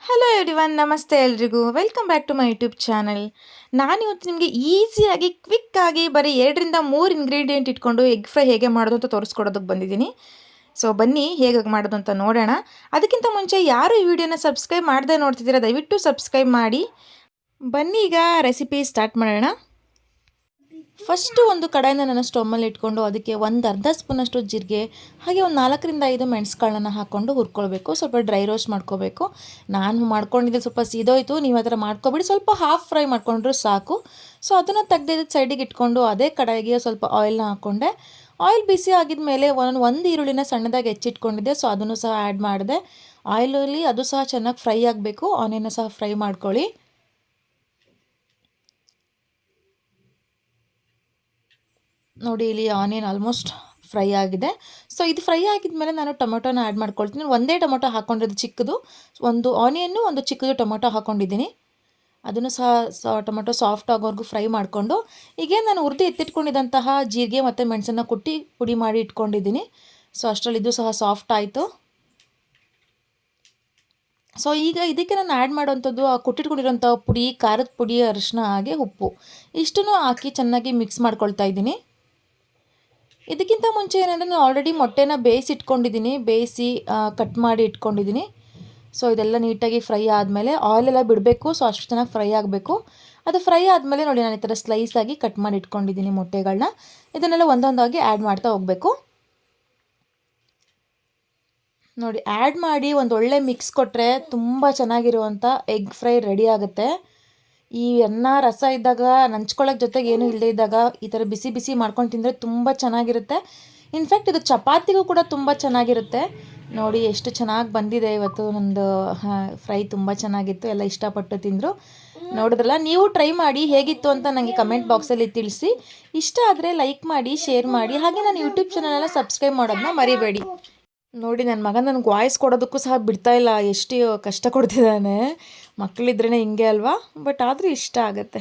Hello everyone, ನಮಸ್ತೆ ಎಲ್ರಿಗೂ. Welcome back to my YouTube channel. ನಾನಿವತ್ತು ನಿಮಗೆ ಈಸಿಯಾಗಿ ಕ್ವಿಕ್ಕಾಗಿ ಬರೀ 2 3 ಇಂಗ್ರೀಡಿಯೆಂಟ್ ಇಟ್ಕೊಂಡು ಎಗ್ ಫ್ರೈ ಹೇಗೆ ಮಾಡೋದು ಅಂತ ತೋರಿಸ್ಕೊಡೋದಕ್ಕೆ ಬಂದಿದ್ದೀನಿ. ಸೊ ಬನ್ನಿ ಹೇಗೆ ಮಾಡೋದು ಅಂತ ನೋಡೋಣ. ಅದಕ್ಕಿಂತ ಮುಂಚೆ ಯಾರು ಈ ವಿಡಿಯೋನ ಸಬ್ಸ್ಕ್ರೈಬ್ ಮಾಡದೆ ನೋಡ್ತಿದ್ದೀರಾ ದಯವಿಟ್ಟು ಸಬ್ಸ್ಕ್ರೈಬ್ ಮಾಡಿ. ಬನ್ನಿ ಈಗ ರೆಸಿಪಿ ಸ್ಟಾರ್ಟ್ ಮಾಡೋಣ. ಫಸ್ಟು ಒಂದು ಕಡಾಯಿನ ನಾನು ಸ್ಟವ್ ಮೇಲೆ ಇಟ್ಕೊಂಡು ಅದಕ್ಕೆ ಒಂದು ಅರ್ಧ ಸ್ಪೂನಷ್ಟು ಜೀರಿಗೆ ಹಾಗೆ ಒಂದು 4 ರಿಂದ 5 ಮೆಣಸುಗಳನ್ನ ಹಾಕ್ಕೊಂಡು ಹುರ್ಕೊಳ್ಬೇಕು. ಸ್ವಲ್ಪ ಡ್ರೈ ರೋಸ್ಟ್ ಮಾಡ್ಕೋಬೇಕು. ನಾನು ಮಾಡ್ಕೊಂಡಿದ್ದೆ ಸ್ವಲ್ಪ ಸೀದೋಯ್ತು, ನೀವು ಆ ಥರ ಮಾಡ್ಕೊಬಿಡಿ. ಸ್ವಲ್ಪ ಹಾಫ್ ಫ್ರೈ ಮಾಡ್ಕೊಂಡ್ರೂ ಸಾಕು. ಸೊ ಅದನ್ನು ತೆಗೆದು ಸೈಡಿಗೆ ಇಟ್ಕೊಂಡು ಅದೇ ಕಡಾಯಿಗೆ ಸ್ವಲ್ಪ ಆಯಿಲ್ನ ಹಾಕ್ಕೊಂಡೆ. ಆಯಿಲ್ ಬಿಸಿ ಆಗಿದ ಮೇಲೆ ಒಂದು ಈರುಳ್ಳಿನ ಸಣ್ಣದಾಗಿ ಹೆಚ್ಚಿಟ್ಕೊಂಡಿದ್ದೆ. ಸೊ ಅದನ್ನು ಸಹ ಆ್ಯಡ್ ಮಾಡಿದೆ. ಆಯಿಲಲ್ಲಿ ಅದು ಸಹ ಚೆನ್ನಾಗಿ ಫ್ರೈ ಆಗಬೇಕು. ಆನಿಯನ್ನ ಸಹ ಫ್ರೈ ಮಾಡ್ಕೊಳ್ಳಿ. ನೋಡಿ, ಇಲ್ಲಿ ಆನಿಯನ್ ಆಲ್ಮೋಸ್ಟ್ ಫ್ರೈ ಆಗಿದೆ. ಸೊ ಇದು ಫ್ರೈ ಆಗಿದ್ಮೇಲೆ ನಾನು ಟೊಮೊಟೊನ ಆ್ಯಡ್ ಮಾಡ್ಕೊಳ್ತೀನಿ. ಒಂದೇ ಟೊಮೊಟೊ ಹಾಕ್ಕೊಂಡಿದ್ದು ಚಿಕ್ಕದು, ಒಂದು ಆನಿಯನ್ನು ಒಂದು ಚಿಕ್ಕದು ಟೊಮೊಟೊ ಹಾಕ್ಕೊಂಡಿದ್ದೀನಿ. ಅದನ್ನು ಸಹ ಟೊಮೊಟೊ ಸಾಫ್ಟ್ ಆಗೋವರೆಗೂ ಫ್ರೈ ಮಾಡಿಕೊಂಡು ಈಗ ನಾನು ಹುರಿದು ಎತ್ತಿಟ್ಕೊಂಡಿದ್ದಂತಹ ಜೀರಿಗೆ ಮತ್ತು ಮೆಣಸನ್ನು ಕುಟ್ಟಿ ಪುಡಿ ಮಾಡಿ ಇಟ್ಕೊಂಡಿದ್ದೀನಿ. ಸೊ ಅಷ್ಟರಲ್ಲಿ ಇದು ಸಹ ಸಾಫ್ಟ್ ಆಯಿತು. ಸೊ ಈಗ ಇದಕ್ಕೆ ನಾನು ಆ್ಯಡ್ ಮಾಡೋವಂಥದ್ದು ಕುಟ್ಟಿಟ್ಕೊಂಡಿರೋಂಥ ಪುಡಿ, ಖಾರದ ಪುಡಿ, ಅರಿಶಿನ ಹಾಗೆ ಉಪ್ಪು ಇಷ್ಟನ್ನು ಹಾಕಿ ಚೆನ್ನಾಗಿ ಮಿಕ್ಸ್ ಮಾಡ್ಕೊಳ್ತಾ ಇದ್ದೀನಿ. ಇದಕ್ಕಿಂತ ಮುಂಚೆ ಏನಂದರೆ ನಾನು ಆಲ್ರೆಡಿ ಮೊಟ್ಟೆನ ಬೇಯಿಸಿ ಕಟ್ ಮಾಡಿ ಇಟ್ಕೊಂಡಿದ್ದೀನಿ. ಸೊ ಇದೆಲ್ಲ ನೀಟಾಗಿ ಫ್ರೈ ಆದಮೇಲೆ ಆಯಿಲೆಲ್ಲ ಬಿಡಬೇಕು. ಸೊ ಅಷ್ಟು ಚೆನ್ನಾಗಿ ಫ್ರೈ ಆಗಬೇಕು. ಅದು ಫ್ರೈ ಆದಮೇಲೆ ನೋಡಿ, ನಾನು ಈ ಥರ ಸ್ಲೈಸಾಗಿ ಕಟ್ ಮಾಡಿ ಇಟ್ಕೊಂಡಿದ್ದೀನಿ ಮೊಟ್ಟೆಗಳನ್ನ. ಇದನ್ನೆಲ್ಲ ಒಂದೊಂದಾಗಿ ಆ್ಯಡ್ ಮಾಡ್ತಾ ಹೋಗಬೇಕು. ನೋಡಿ, ಆ್ಯಡ್ ಮಾಡಿ ಒಂದೊಳ್ಳೆ ಮಿಕ್ಸ್ ಕೊಟ್ಟರೆ ತುಂಬ ಚೆನ್ನಾಗಿರುವಂಥ ಎಗ್ ಫ್ರೈ ರೆಡಿ ಆಗುತ್ತೆ. ಈ ಅನ್ನ ರಸ ಇದ್ದಾಗ ನಂಚ್ಕೊಳ್ಳೋಕೆ ಜೊತೆಗೆ ಏನೂ ಇಲ್ಲದೇ ಇದ್ದಾಗ ಈ ಥರ ಬಿಸಿ ಬಿಸಿ ಮಾಡ್ಕೊಂಡು ತಿಂದರೆ ತುಂಬ ಚೆನ್ನಾಗಿರುತ್ತೆ. ಇನ್ಫ್ಯಾಕ್ಟ್ ಇದು ಚಪಾತಿಗೂ ಕೂಡ ತುಂಬ ಚೆನ್ನಾಗಿರುತ್ತೆ. ನೋಡಿ ಎಷ್ಟು ಚೆನ್ನಾಗಿ ಬಂದಿದೆ ಇವತ್ತು ನಮ್ಮದು ಫ್ರೈ. ತುಂಬ ಚೆನ್ನಾಗಿತ್ತು, ಎಲ್ಲ ಇಷ್ಟಪಟ್ಟು ತಿಂದರು. ನೋಡಿದ್ರಲ್ಲ, ನೀವು ಟ್ರೈ ಮಾಡಿ ಹೇಗಿತ್ತು ಅಂತ ನನಗೆ ಕಮೆಂಟ್ ಬಾಕ್ಸಲ್ಲಿ ತಿಳಿಸಿ. ಇಷ್ಟ ಆದರೆ ಲೈಕ್ ಮಾಡಿ, ಶೇರ್ ಮಾಡಿ, ಹಾಗೆ ನನ್ನ ಯೂಟ್ಯೂಬ್ ಚಾನಲನ್ನು ಸಬ್ಸ್ಕ್ರೈಬ್ ಮಾಡೋದನ್ನ ಮರಿಬೇಡಿ. ನೋಡಿ, ನನ್ನ ಮಗ ನನಗೆ ವಾಯ್ಸ್ ಕೊಡೋದಕ್ಕೂ ಸಹ ಬಿಡ್ತಾಯಿಲ್ಲ, ಎಷ್ಟು ಕಷ್ಟ ಕೊಡ್ತಿದ್ದಾನೆ. ಮಕ್ಕಳಿದ್ರೇ ಹಿಂಗೆ ಅಲ್ವಾ, ಬಟ್ ಆದರೂ ಇಷ್ಟ ಆಗುತ್ತೆ.